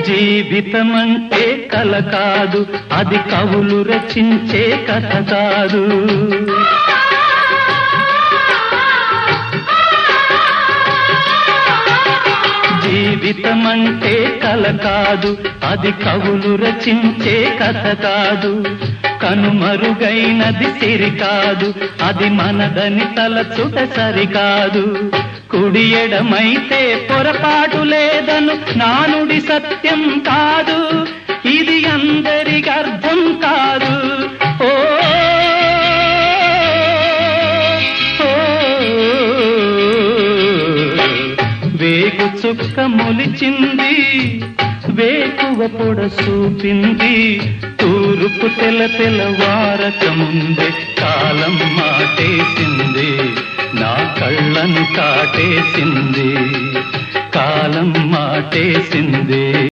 జీవితమంటే కల కాదు, అది కవులు రచించే కథ కాదు. జీవితమంటే కల కాదు, అది కవులు రచించే కథ కాదు. కనుమరుగైనది సిరి కాదు, అది మనదని తలచుట సరికాదు. కుడి ఎడమైతే పొరపాటు లేదను నానుడి సత్యం కాదు, ఇది అందరికి అర్థం కాదు. ఓ వేగు చుక్క మొలిచింది, వేకువ పొడ చూపింది, తూరుపు తెల్లవారక ముందే కాలం మాటేసింది, నా కళ్ళను కాటేసింది, కాలం మాటేసింది.